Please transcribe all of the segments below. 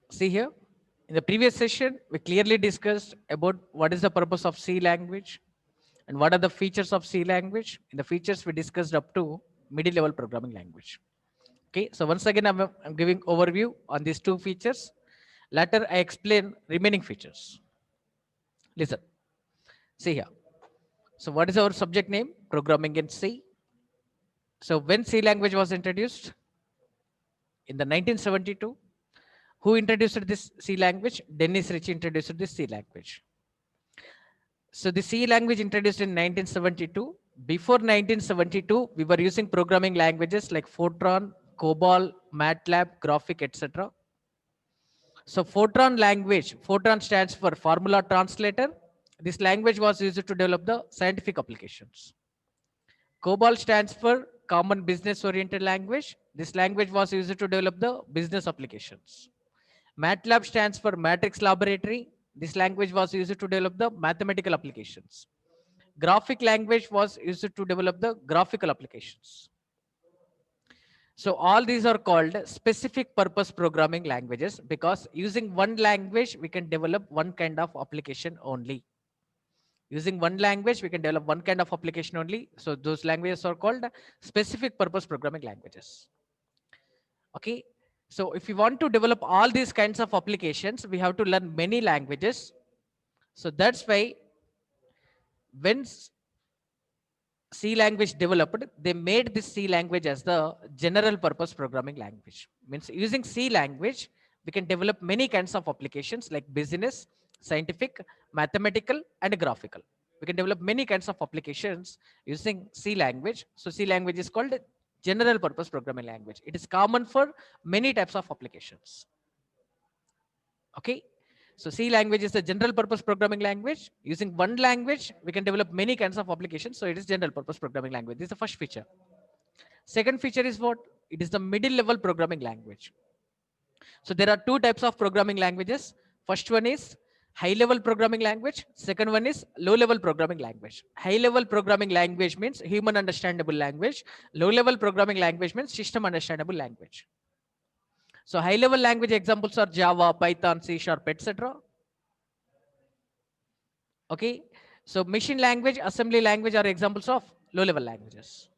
See here, in the previous session, we clearly discussed about what is the purpose of C language and what are the features of C language. In the features, we discussed up to middle level programming language. Okay, so once again, I'm giving overview on these two features. Later, I explain remaining features. Listen, see here. So what is our subject name? Programming in C. So when C language was introduced in the 1972, who introduced this C language? Dennis Ritchie introduced this C language. So the C language introduced in 1972. Before 1972, we were using programming languages like Fortran, COBOL, MATLAB, Graphic, etc. So Fortran stands for Formula Translator. This language was used to develop the scientific applications. COBOL stands for Common Business Oriented Language. This language was used to develop the business applications. MATLAB stands for Matrix Laboratory. This language was used to develop the mathematical applications. Graphic language was used to develop the graphical applications. So all these are called specific purpose programming languages because using one language, we can develop one kind of application only. Using one language, we can develop one kind of application only. So those languages are called specific purpose programming languages. Okay. So if we want to develop all these kinds of applications, we have to learn many languages. So that's why when C language developed, they made this C language as the general purpose programming language. Means using C language, we can develop many kinds of applications like business, scientific, mathematical, and graphical. We can develop many kinds of applications using C language. So C language is called general purpose programming language. It is common for many types of applications. Okay. So C language is a general purpose programming language. Using one language, we can develop many kinds of applications. So it is general purpose programming language. This is the first feature. Second feature is what? It is the middle level programming language. So there are two types of programming languages. First one is high level programming language. Second one is low level programming language. High level programming language means human understandable language. Low level programming language means system understandable language. So high level language examples are Java, Python, C Sharp, etc. Okay. So machine language, assembly language are examples of low level languages.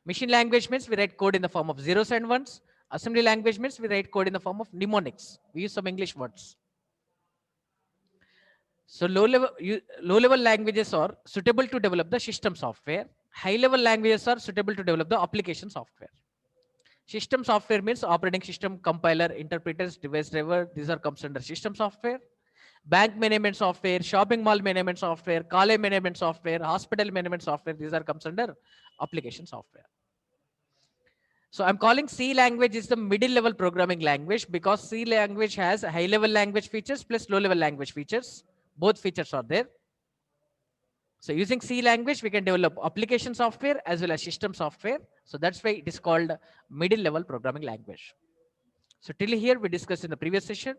Machine language means we write code in the form of zeros and ones. Assembly language means we write code in the form of mnemonics. We use some English words. So low level languages are suitable to develop the system software. High level languages are suitable to develop the application software. System software means operating system, compiler, interpreters, device driver. These are comes under system software. Bank management software, shopping mall management software, college management software, hospital management software. These are comes under application software. So I'm calling C language is the middle level programming language because C language has high level language features plus low level language features. Both features are there. So using C language, we can develop application software as well as system software. So that's why it is called middle level programming language. So till here we discussed in the previous session.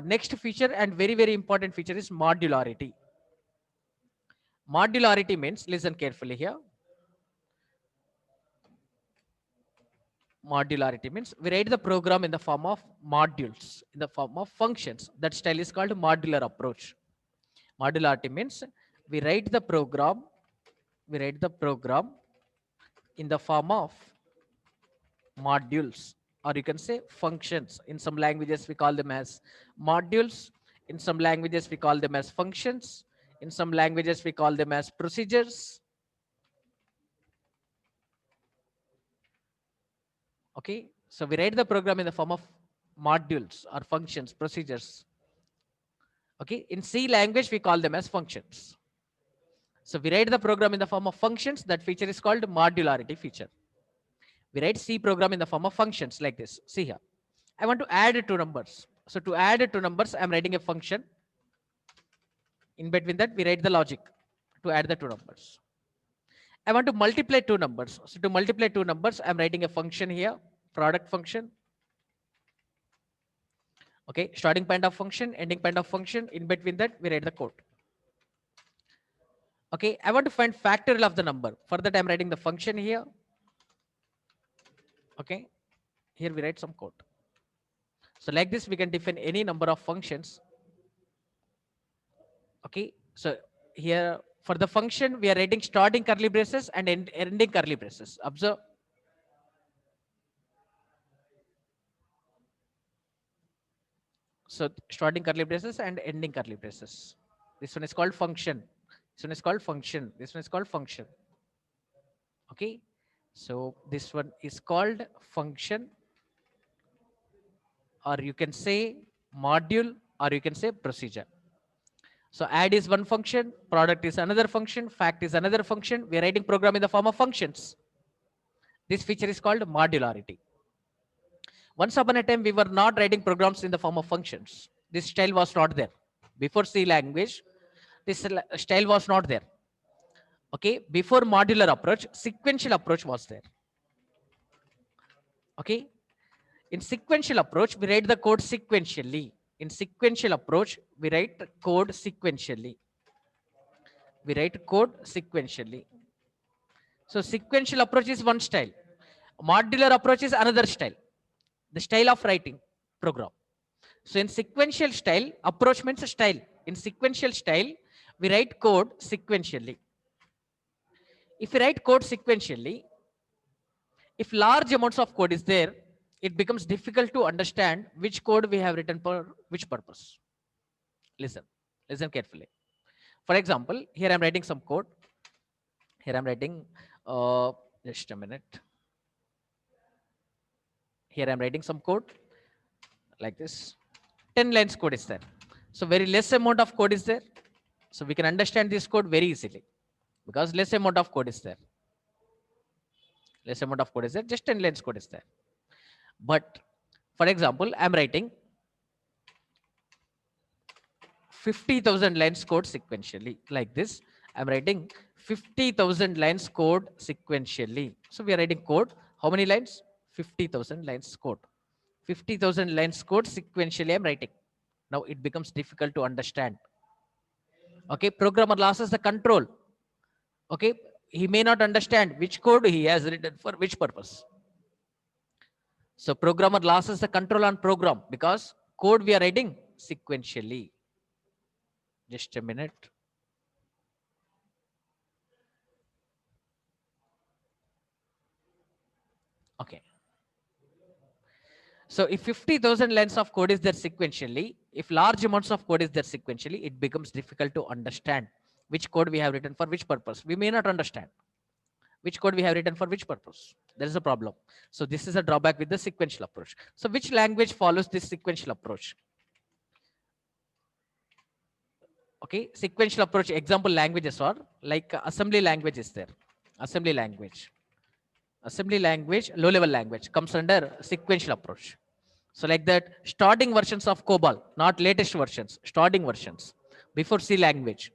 Next feature and very, very important feature is modularity. Modularity means, listen carefully here. Modularity means we write the program in the form of modules, in the form of functions. That style is called modular approach. Modularity means we write the program in the form of modules, or you can say functions. In some languages we call them as modules, in some languages we call them as functions, in some languages we call them as procedures. Okay, so we write the program in the form of modules or functions, procedures. Okay, in C language we call them as functions. So we write the program in the form of functions. That feature is called modularity feature. We write C program in the form of functions like this. See here, I want to add two numbers. So to add two numbers, I'm writing a function. In between that, we write the logic to add the two numbers. I want to multiply two numbers. So to multiply two numbers, I'm writing a function here, product function. Okay, starting point of function, ending point of function. In between that, we write the code. Okay, I want to find factorial of the number. For that, I'm writing the function here. Okay, here we write some code. So like this, we can define any number of functions. Okay. So here for the function, we are writing starting curly braces and ending curly braces. Observe. So starting curly braces and ending curly braces. This one is called function. This one is called function. This one is called function. Okay. So this one is called function, or you can say module, or you can say procedure. So add is one function, product is another function, fact is another function. We are writing program in the form of functions. This feature is called modularity. Once upon a time, we were not writing programs in the form of functions. This style was not there. Before C language, this style was not there. Okay, before modular approach, sequential approach was there. Okay, in sequential approach, we write the code sequentially. In sequential approach, we write code sequentially. We write code sequentially. So sequential approach is one style. Modular approach is another style. The style of writing program. So in sequential style, approach means style. In sequential style, we write code sequentially. If we write code sequentially, if large amounts of code is there, it becomes difficult to understand which code we have written for which purpose. Listen, listen carefully. For example, here I'm writing some code. Here I'm writing, just a minute. Here I'm writing some code like this. 10 lines code is there. So very less amount of code is there. So we can understand this code very easily because less amount of code is there. Less amount of code is there. Just 10 lines code is there. But for example, I'm writing 50,000 lines code sequentially like this. I'm writing 50,000 lines code sequentially. So we are writing code. How many lines? 50,000 lines code. 50,000 lines code sequentially I'm writing. Now it becomes difficult to understand. Okay, programmer loses the control. Okay, he may not understand which code he has written for which purpose. So programmer loses the control on program because code we are writing sequentially. Just a minute. Okay. So if 50,000 lines of code is there sequentially, if large amounts of code is there sequentially, it becomes difficult to understand which code we have written for which purpose. We may not understand which code we have written for which purpose. There is a problem. So this is a drawback with the sequential approach. So which language follows this sequential approach? Okay, sequential approach example languages are like assembly language is there. Assembly language. Assembly language, low level language comes under sequential approach. So like that, starting versions of COBOL, not latest versions, starting versions before C language.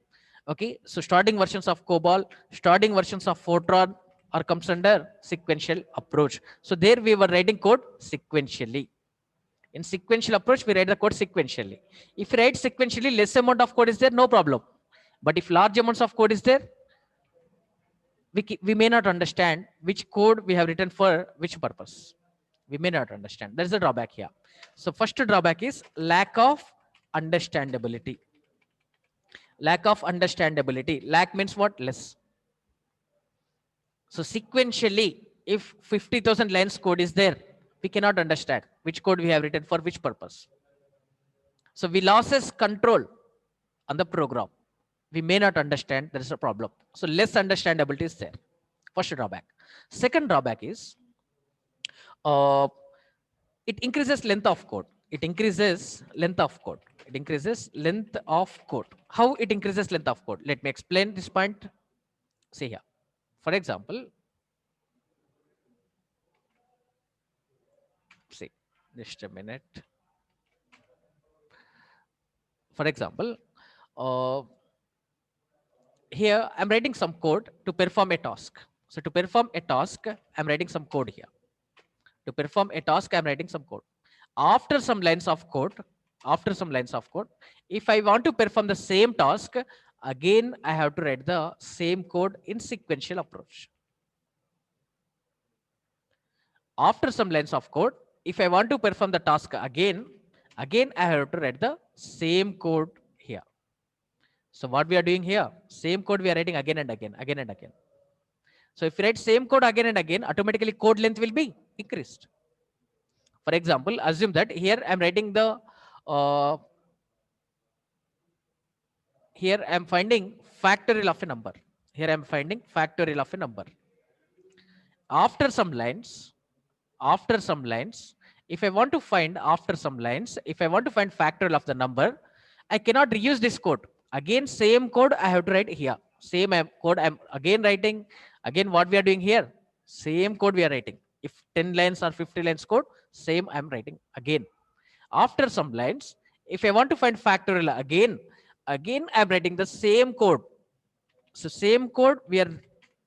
Okay, so starting versions of COBOL, starting versions of Fortran are comes under sequential approach. So there we were writing code sequentially. In sequential approach, we write the code sequentially. If you write sequentially, less amount of code is there, no problem. But if large amounts of code is there, we may not understand which code we have written for which purpose. We may not understand. There's a drawback here. So first drawback is lack of understandability. Lack of understandability. Lack means what? Less. So sequentially, if 50,000 lines code is there, we cannot understand which code we have written for which purpose. So we loses control on the program. We may not understand. There is a problem. So less understandability is there. First drawback. Second drawback is it increases length of code. It increases length of code. It increases length of code. How it increases length of code? Let me explain this point. See here. For example, see, just a minute. For example, here I'm writing some code to perform a task. So to perform a task, I'm writing some code here. To perform a task, I'm writing some code. After some lines of code, if I want to perform the same task, again, I have to write the same code in sequential approach. After some lines of code, if I want to perform the task again, Again, I have to write the same code here. So what we are doing here, same code we are writing again and again, again and again. So if you write same code again and again, automatically code length will be increased. For example, assume that here I'm writing the, here I'm finding factorial of a number. Here I'm finding factorial of a number. After some lines, after some lines, if I want to find after some lines, if I want to find factorial of the number, I cannot reuse this code. Again, same code I have to write here. Same code I'm again writing. Again, what we are doing here, same code we are writing. If 10 lines or 50 lines code, same I'm writing again. After some lines, if I want to find factorial again I'm writing the same code. So same code we are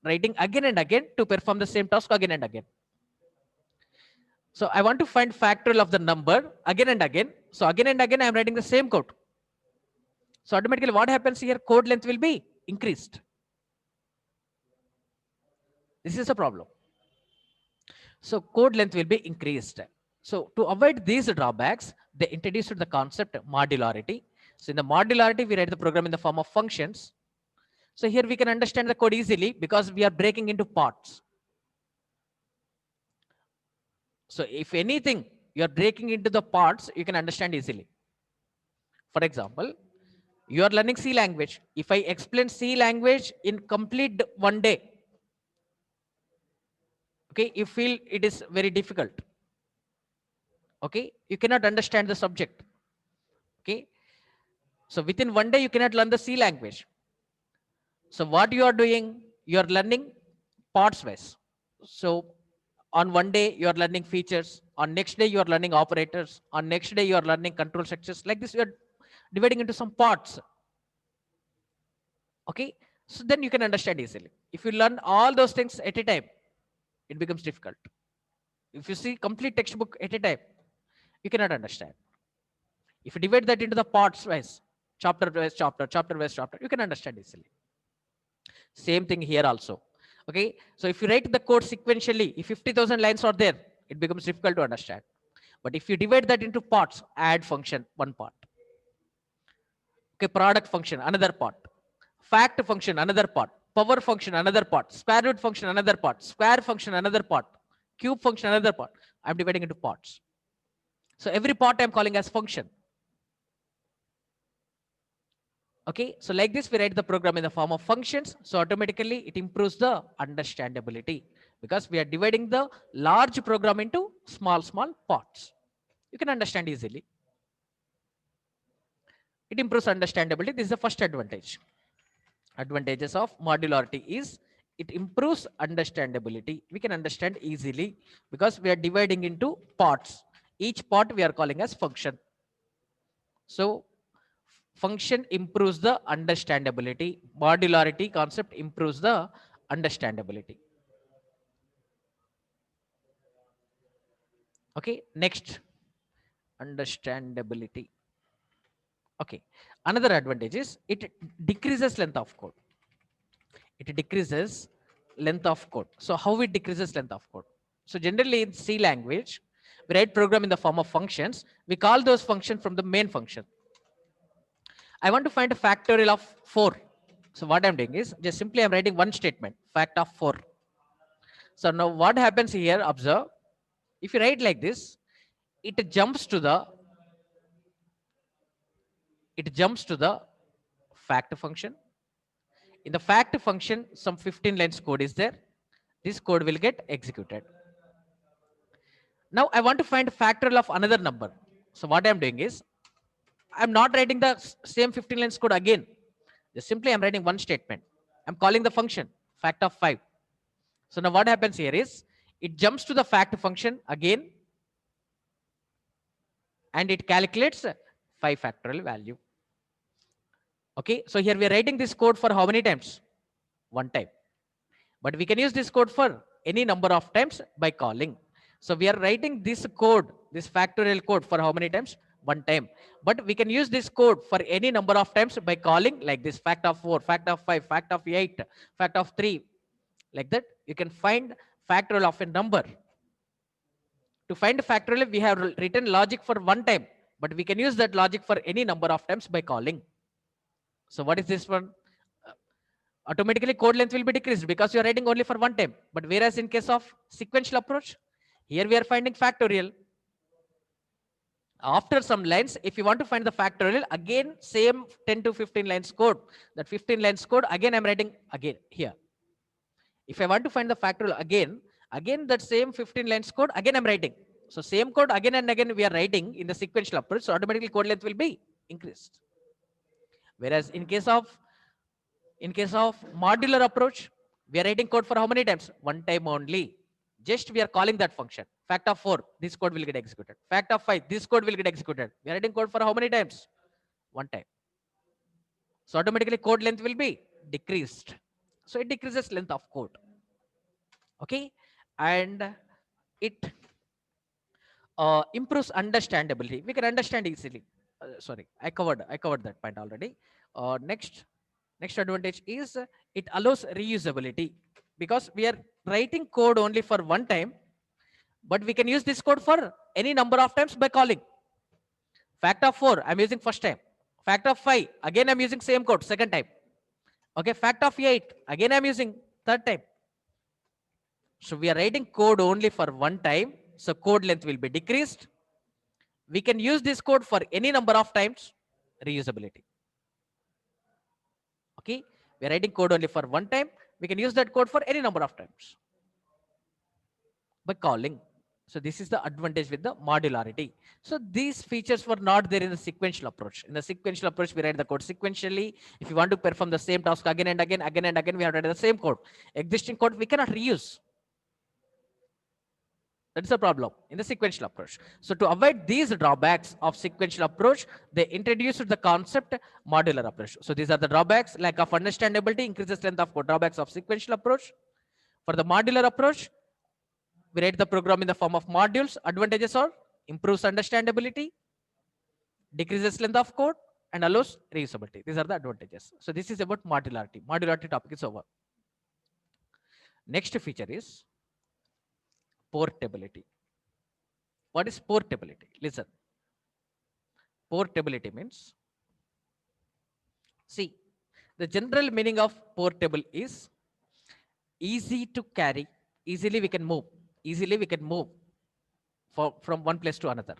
writing again and again to perform the same task again and again. So I want to find factorial of the number again and again. So again and again, I am writing the same code. So automatically what happens here, code length will be increased. This is a problem. So code length will be increased. So to avoid these drawbacks, they introduced the concept modularity. So in the modularity, we write the program in the form of functions. So here we can understand the code easily because we are breaking into parts. So if anything, you are breaking into the parts, you can understand easily. For example, you are learning C language. If I explain C language in complete one day, okay, you feel it is very difficult. Okay, you cannot understand the subject. Okay, so within one day, you cannot learn the C language. So what you are doing, you are learning parts wise. So on one day, you are learning features. On next day, you are learning operators. On next day, you are learning control structures. Like this, you are dividing into some parts. Okay, so then you can understand easily. If you learn all those things at a time, it becomes difficult. If you see complete textbook at a time, you cannot understand. If you divide that into the parts wise, chapter wise chapter, chapter wise chapter, you can understand easily. Same thing here also. Okay, so if you write the code sequentially, if 50,000 lines are there, it becomes difficult to understand. But if you divide that into parts, add function, one part. Okay, product function, another part. Fact function, another part. Power function, another part. Square root function, another part. Square function, another part. Cube function, another part. I'm dividing into parts. So every part I'm calling as function. Okay, so like this, we write the program in the form of functions. So automatically it improves the understandability because we are dividing the large program into small parts. You can understand easily. It improves understandability. This is the first advantage. Advantages of modularity is it improves understandability. We can understand easily because we are dividing into parts. Each part we are calling as function. So function improves the understandability. Modularity concept improves the understandability. Okay, next, understandability. Okay, another advantage is it decreases length of code. It decreases length of code. So how it decreases length of code? So generally in C language, we write program in the form of functions. We call those functions from the main function. I want to find a factorial of 4. So what I'm doing is just simply I'm writing one statement, fact of 4. So now what happens here, observe, if you write like this, it jumps to the fact function. In the fact function, some 15 lines code is there. This code will get executed. Now I want to find a factorial of another number. So what I'm doing is I'm not writing the same 15 lines code again. Just simply I'm writing one statement. I'm calling the function fact of 5. So now what happens here is it jumps to the fact function again and it calculates 5 factorial value. Okay, so here we are writing this code for how many times? One time. But we can use this code for any number of times by calling. So we are writing this code, this factorial code for how many times? One time. But we can use this code for any number of times by calling like this fact of 4, fact of 5, fact of 8, fact of 3. Like that, you can find factorial of a number. To find a factorial, we have written logic for one time. but we can use that logic for any number of times by calling. So what is this one? Uh, Automatically code length will be decreased because you are writing only for one time. But whereas in case of sequential approach, here we are finding factorial. After some lines, if you want to find the factorial, again same 10 to 15 lines code. That 15 lines code again I'm writing again here. If I want to find the factorial again that same 15 lines code again I'm writing. So same code again and again we are writing in the sequential approach, so automatically code length will be increased. Whereas in case of modular approach, we are writing code for how many times? One time only. Just we are calling that function. Fact of 4, this code will get executed. Fact of 5, this code will get executed. We are writing code for how many times? One time. So automatically code length will be decreased. So it decreases length of code. Okay. And it improves understandability. We can understand easily. Sorry, I covered that point already. Next advantage is it allows reusability, because we are writing code only for one time, but we can use this code for any number of times by calling. Fact of 4, I'm using first time. Fact of 5, again I'm using same code second time. Okay, fact of 8, again I'm using third time. So we are writing code only for one time, so code length will be decreased. We can use this code for any number of times, reusability. Okay, we are writing code only for one time, we can use that code for any number of times by calling. So this is the advantage with the modularity. So these features were not there in the sequential approach. In the sequential approach, we write the code sequentially. If you want to perform the same task again and again, we have to write the same code. Existing code we cannot reuse. That's the problem in the sequential approach. So to avoid these drawbacks of sequential approach, they introduced the concept modular approach. So these are the drawbacks: lack of understandability, increases strength of code. Drawbacks of sequential approach. For the modular approach, we write the program in the form of modules. Advantages are improves understandability, decreases length of code, and allows reusability. These are the advantages. So this is about modularity. Modularity topic is over. Next feature is portability. What is portability? Listen. Portability means, see, the general meaning of portable is easy to carry, easily we can move, from one place to another.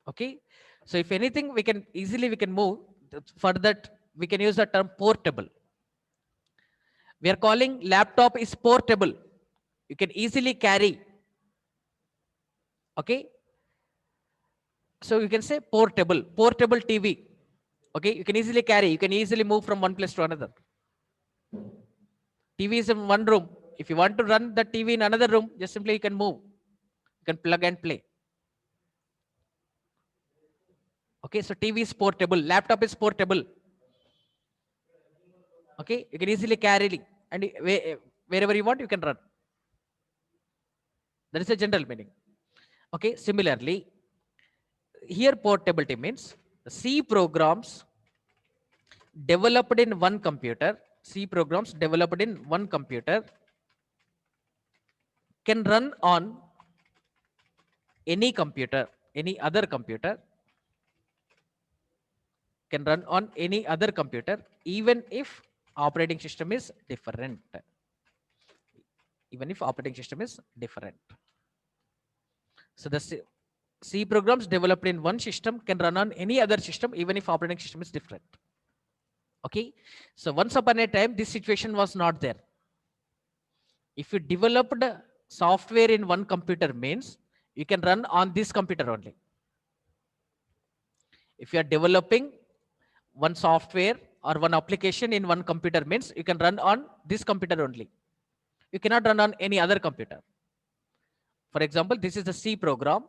Okay, so if anything we can move, for that we can use the term portable. We are calling laptop is portable, you can easily carry. Okay, so you can say portable TV. Okay, you can easily carry, you can easily move from one place to another. TV is in one room. If you want to run the TV in another room, just simply you can move. You can plug and play. Okay, so TV is portable, laptop is portable. Okay, you can easily carry, and wherever you want, you can run. That is a general meaning. Okay, similarly, here portability means C programs developed in one computer, can run on any computer, any other computer, even if operating system is different. So the C programs developed in one system can run on any other system, even if operating system is different. Okay, so once upon a time, this situation was not there. If you developed software in one computer, means you can run on this computer only. If you are developing one software or one application in one computer, means you can run on this computer only. You cannot run on any other computer. For example, this is the C program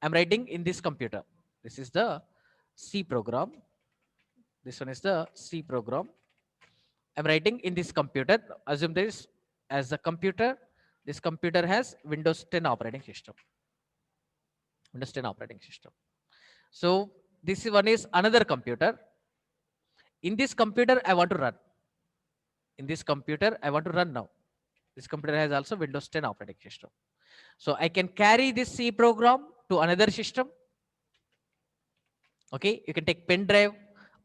I'm writing in this computer. This is the C program. This one is the C program I'm writing in this computer. Assume this as a computer. This computer has Windows 10 operating system. So this one is another computer. In this computer, I want to run. Now. This computer has also Windows 10 operating system. So I can carry this C program to another system. Okay, you can take pen drive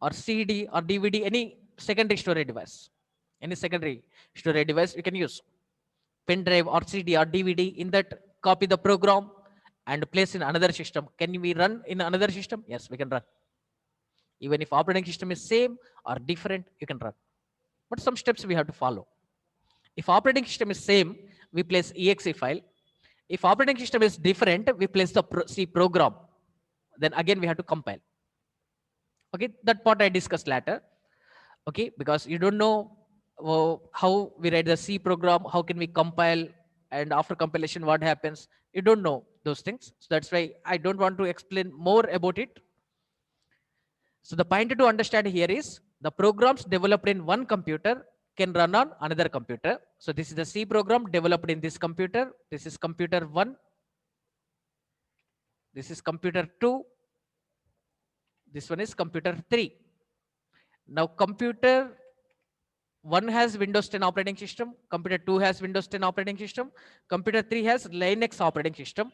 or CD or DVD, any secondary storage device. Any secondary storage device you can use. Pen drive or CD or DVD, in that copy the program and place in another system. Can we run in another system? Yes, we can run. Even if operating system is same or different, you can run. But some steps we have to follow. If operating system is same, we place exe file. If operating system is different, we place the C program. Then again we have to compile. Okay, that part I discussed later. Okay, because you don't know how we write the C program, how can we compile, and after compilation what happens. You don't know those things. So that's why I don't want to explain more about it. So the point to understand here is the programs developed in one computer can run on another computer. So this is the C program developed in this computer. This is computer 1. This is computer 2. This one is computer 3. Now computer 1 has Windows 10 operating system. Computer 2 has Windows 10 operating system. Computer 3 has Linux operating system.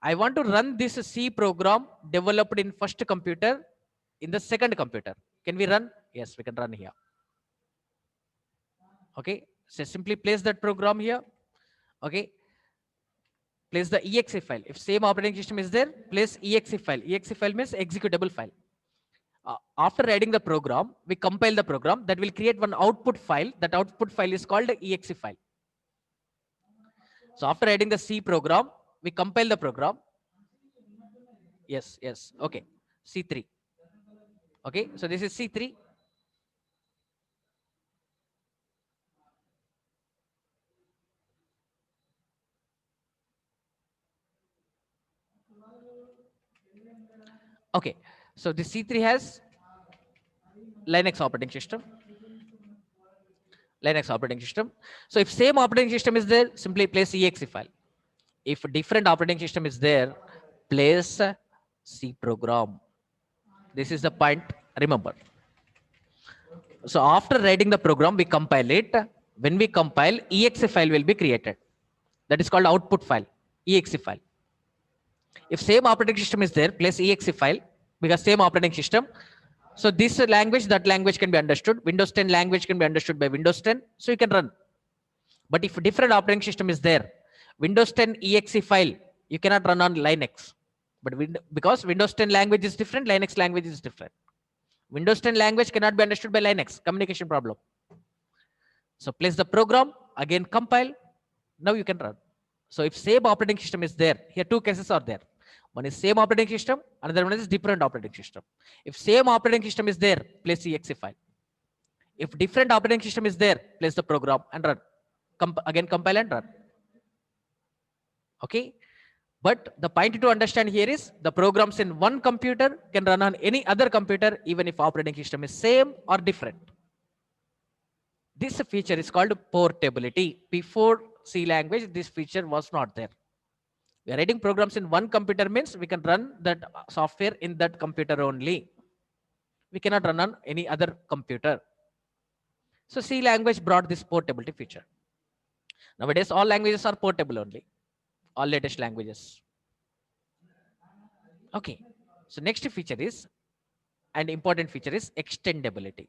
I want to run this C program developed in first computer in the second computer. Can we run? Yes, we can run here. Okay, so simply place that program here. Okay, place the exe file. If same operating system is there, place exe file. Exe file means executable file. After writing the program, we compile the program. That will create one output file. That output file is called exe file. So after writing the C program, we compile the program. Yes, yes. Okay, C3. Okay, so this is C3. Okay, so the C3 has Linux operating system. Linux operating system. So if same operating system is there, simply place exe file. If different operating system is there, place C program. This is the point, remember. So after writing the program, we compile it. When we compile, exe file will be created. That is called output file, exe file. If same operating system is there, place exe file, because same operating system. So this language, that language can be understood. Windows 10 language can be understood by Windows 10. So you can run. But if different operating system is there, Windows 10 exe file, you cannot run on Linux. But because Windows 10 language is different, Linux language is different. Windows 10 language cannot be understood by Linux, communication problem. So place the program, again compile, now you can run. So if same operating system is there, here two cases are there. One is same operating system, another one is different operating system. If same operating system is there, place the exe file. If different operating system is there, place the program and run. Again compile and run. Okay, but the point to understand here is the programs in one computer can run on any other computer even if operating system is same or different. This feature is called portability. Before C language, this feature was not there. We are writing programs in one computer means we can run that software in that computer only. We cannot run on any other computer. So C language brought this portability feature. Nowadays, all languages are portable only. All latest languages. Okay. So next feature is, and important feature is extendability.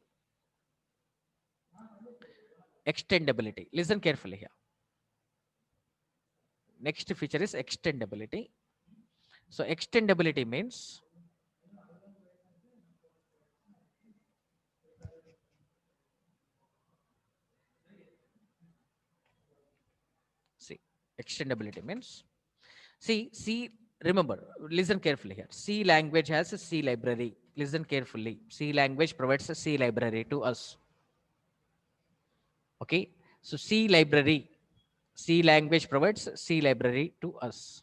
Extendability. Listen carefully here. Next feature is extendability. So extendability means extendability means, remember, listen carefully here. C language has a C library. Listen carefully. C language provides a C library to us. Okay. So C language provides C library to us.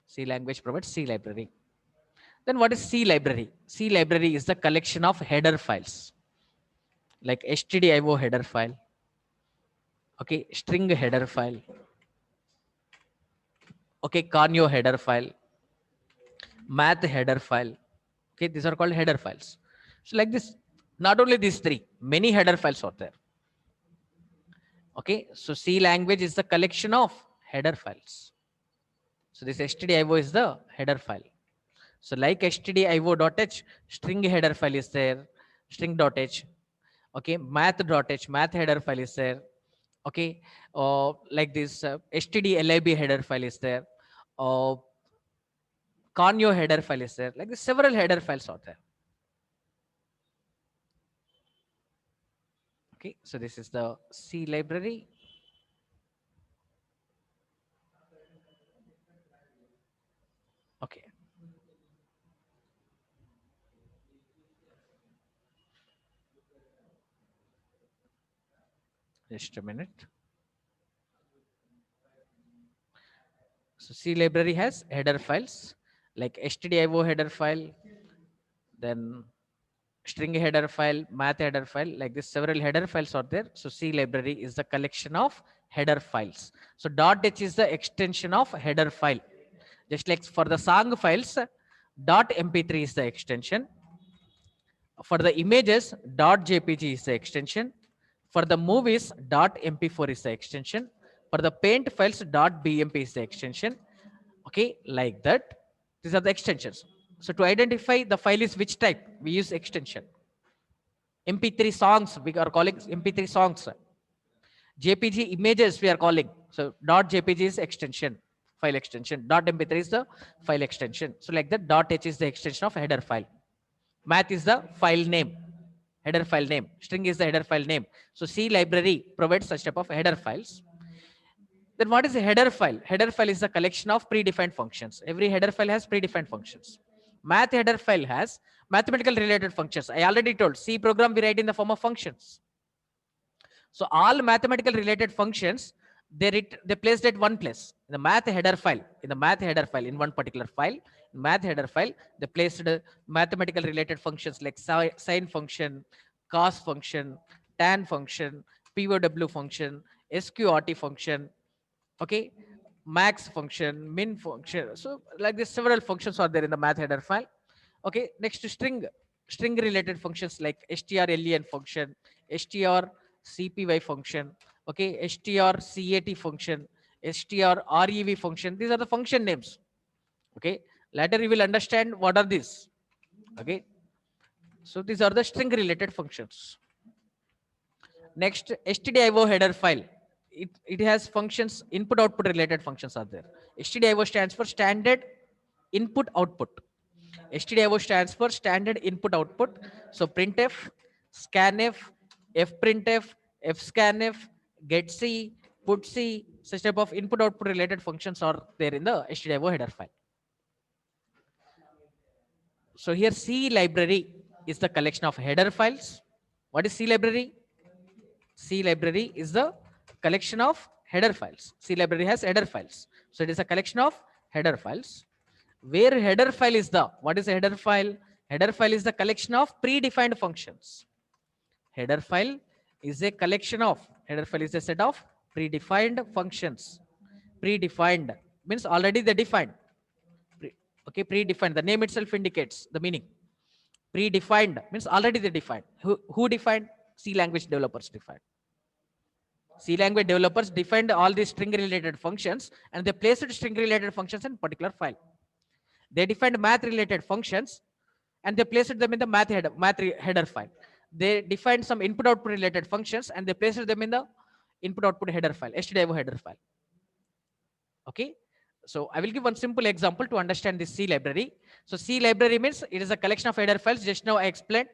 C language provides C library. Then what is C library? C library is the collection of header files like stdio header file. Okay. String header file. Okay. Conio header file. Math header file. Okay, these are called header files. So like this, not only these three, many header files are there. Okay, so C language is the collection of header files. So this stdio is the header file. So like stdio.h, string header file is there, string.h. Okay, math.h, math header file is there. Okay, like this stdlib header file is there. Uh, conyo header file is there. Like this, several header files are there. Okay, so this is the C library. Okay. Just a minute. So C library has header files like stdio header file, then string header file, math header file, like this several header files are there. So C library is the collection of header files. So .h is the extension of header file. Just like for the song files, .mp3 is the extension. For the images, .jpg is the extension. For the movies, .mp4 is the extension. For the paint files, .bmp is the extension. Okay, like that. These are the extensions. So to identify the file is which type, we use extension. MP3 songs, we are calling MP3 songs. JPG images, we are calling. So .jpg is extension, file extension. .mp3 is the file extension. So like that, .h is the extension of header file. Math is the file name, header file name. String is the header file name. So C library provides such type of header files. Then what is a header file? Header file is a collection of predefined functions. Every header file has predefined functions. Math header file has mathematical related functions. I already told C program we write in the form of functions. So all mathematical related functions, they placed at one place in the math header file. In the math header file, in one particular file, math header file, they placed mathematical related functions like sine function, cos function, tan function, POW function, SQRT function. Okay, max function, min function. So like this, several functions are there in the math header file. Okay, next to string related functions like strlen function, strcpy function, okay, strcat function, strrev function. These are the function names. Okay, later you will understand what are these. Okay, so these are the string related functions. Next, stdio header file. It has functions, input output related functions are there. Stdio stands for standard input output. stdio stands for standard input output. So printf, scanf, fprintf, fscanf, getc, putc, such type of input output related functions are there in the stdio header file. So here C library is the collection of header files. What is C library? C library is the collection of header files. C library has header files. So it is a collection of header files. Where header file is the, what is a header file? Header file is the collection of predefined functions. Header file is a collection of, header file is a set of predefined functions. Predefined means already they defined. Okay, predefined. The name itself indicates the meaning. Predefined means already they defined. Who defined? C language developers defined. C language developers defined all these string related functions and they placed string related functions in particular file. They defined math related functions and they placed them in the header file. They defined some input output related functions and they placed them in the input output header file, stdio header file. Okay. So I will give one simple example to understand this C library. So C library means it is a collection of header files. Just now I explained.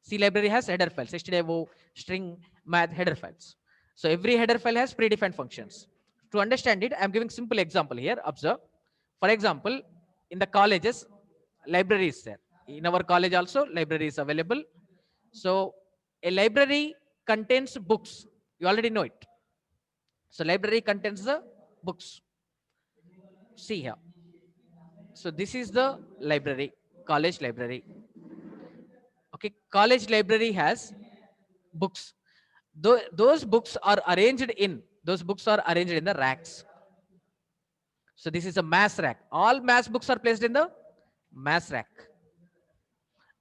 C library has header files, stdio, string, math, header files. So every header file has predefined functions. To understand it, I'm giving simple example here. Observe. For example, in the colleges, library is there. In our college also, library is available. So a library contains books. You already know it. So library contains the books. See here. So this is the library, college library. Okay, college library has books. Those books are arranged in, the racks. So this is a mass rack. All mass books are placed in the mass rack.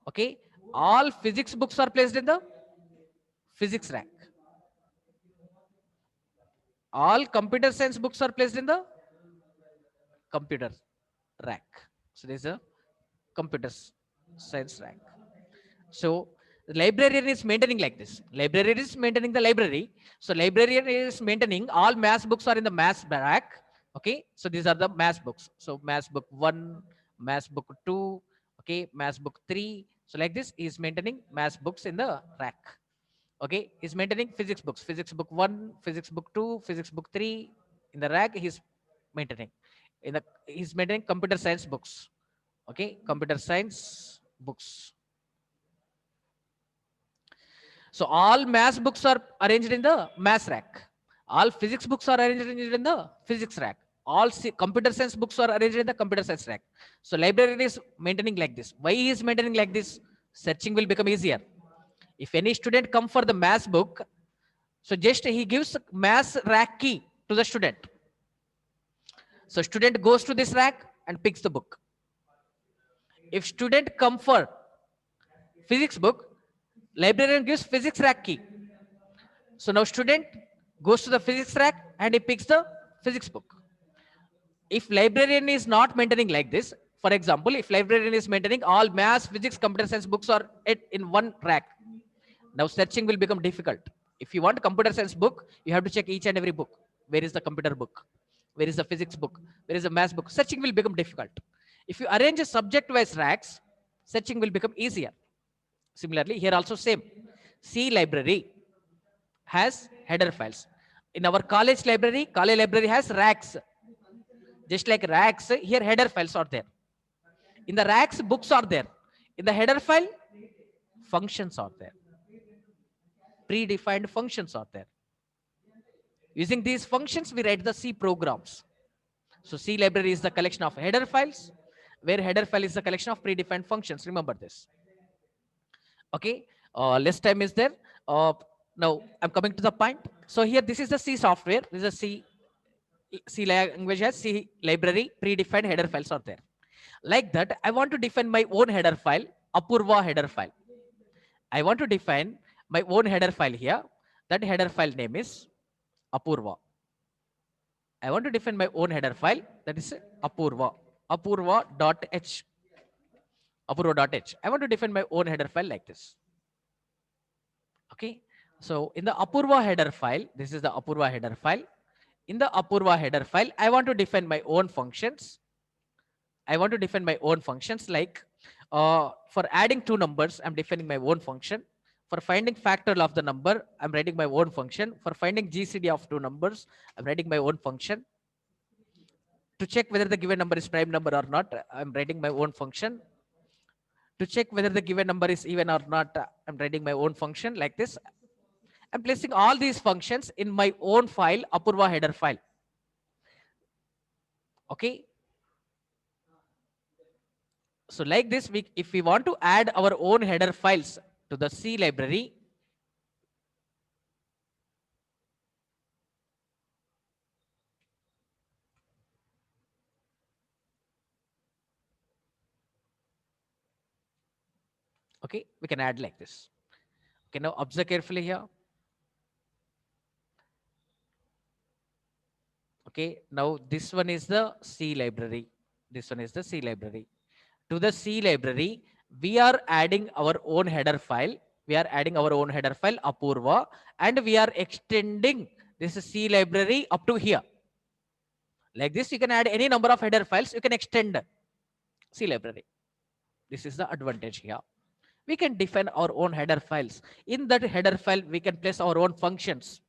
Okay, all physics books are placed in the physics rack. All computer science books are placed in the computer rack. So there's a computer science rack. So the librarian is maintaining like this. Librarian is maintaining the library. So librarian is maintaining all maths books are in the maths rack. Okay. So these are the maths books. So maths book 1, maths book 2, okay, maths book 3. So like this is maintaining maths books in the rack. Okay. He's maintaining physics books. Physics book 1, physics book 2, physics book 3. In the rack, he's maintaining. He's maintaining computer science books. Okay. Computer science books. So all maths books are arranged in the maths rack. All physics books are arranged in the physics rack. All computer science books are arranged in the computer science rack. So library is maintaining like this. Why he is maintaining like this? Searching will become easier. If any student come for the maths book, so just he gives maths rack key to the student. So student goes to this rack and picks the book. If student come for physics book, librarian gives physics rack key. So now student goes to the physics rack and he picks the physics book. If librarian is not maintaining like this, for example, if librarian is maintaining all maths, physics, computer science books are in one rack, now searching will become difficult. If you want a computer science book, you have to check each and every book. Where is the computer book? Where is the physics book? Where is the maths book? Searching will become difficult. If you arrange a subject-wise racks, searching will become easier. Similarly, here also same. C library has header files. In our college library has racks. Just like racks, here header files are there. In the racks, books are there. In the header file, functions are there. Predefined functions are there. Using these functions, we write the C programs. So C library is the collection of header files, where header file is the collection of predefined functions. Remember this. Okay, less time is there. Now I'm coming to the point. So here, this is the C software. This is a C language has C library, predefined header files are there. Like that, I want to define my own header file, Apurva header file. I want to define my own header file here. That header file name is Apurva. I want to define my own header file, that is Apurva, apurva.h. Apurva.h. I want to define my own header file like this. Okay. So in the Apurva header file, this is the Apurva header file. In the Apurva header file, I want to define my own functions. I want to define my own functions like for adding two numbers, I'm defining my own function. For finding factorial of the number, I'm writing my own function. For finding GCD of two numbers, I'm writing my own function. To check whether the given number is prime number or not, I'm writing my own function. To check whether the given number is even or not, I'm writing my own function like this. I'm placing all these functions in my own file, Apurva header file. Okay. So like this, if we want to add our own header files to the C library, okay, we can add like this. Okay, now observe carefully here. Okay, now this one is the C library. This one is the C library. To the C library, we are adding our own header file. We are adding our own header file, Apurva, and we are extending this C library up to here. Like this, you can add any number of header files. You can extend C library. This is the advantage here. We can define our own header files. In that header file, we can place our own functions.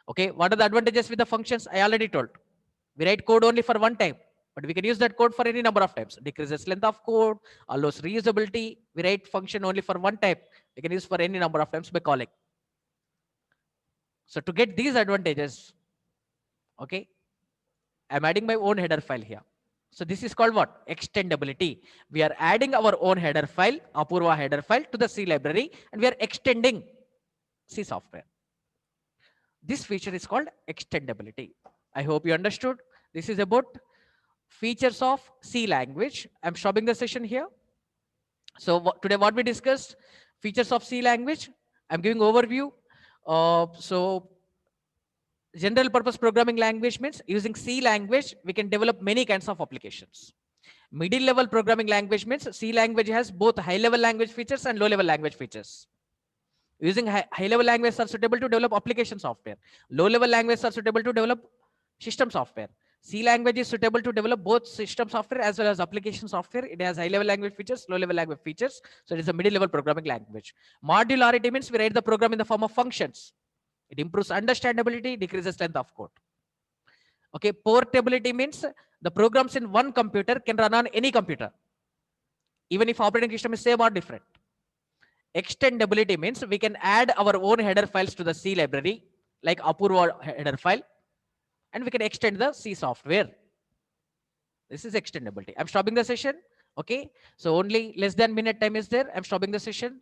Okay, what are the advantages with the functions? I already told. We write code only for one time, but we can use that code for any number of times. Decreases length of code, allows reusability. We write function only for one time. We can use for any number of times by calling. So to get these advantages, okay, I'm adding my own header file here. So this is called what? Extendability. We are adding our own header file, Apurva header file, to the C library, and we are extending C software. This feature is called extendability. I hope you understood. This is about features of C language. I'm stopping the session here. So today what we discussed, features of C language. I'm giving overview. So general purpose programming language means using C language, we can develop many kinds of applications. Middle level programming language means C language has both high level language features and low level language features. Using high level languages are suitable to develop application software. Low level languages are suitable to develop system software. C language is suitable to develop both system software as well as application software. It has high level language features, low level language features. So it is a middle level programming language. Modularity means we write the program in the form of functions. It improves understandability, decreases length of code. Okay, portability means the programs in one computer can run on any computer, even if operating system is same or different. Extendability means we can add our own header files to the C library, like Apurva header file, and we can extend the C software. This is extendability. I'm stopping the session. Okay, so only less than minute time is there. I'm stopping the session.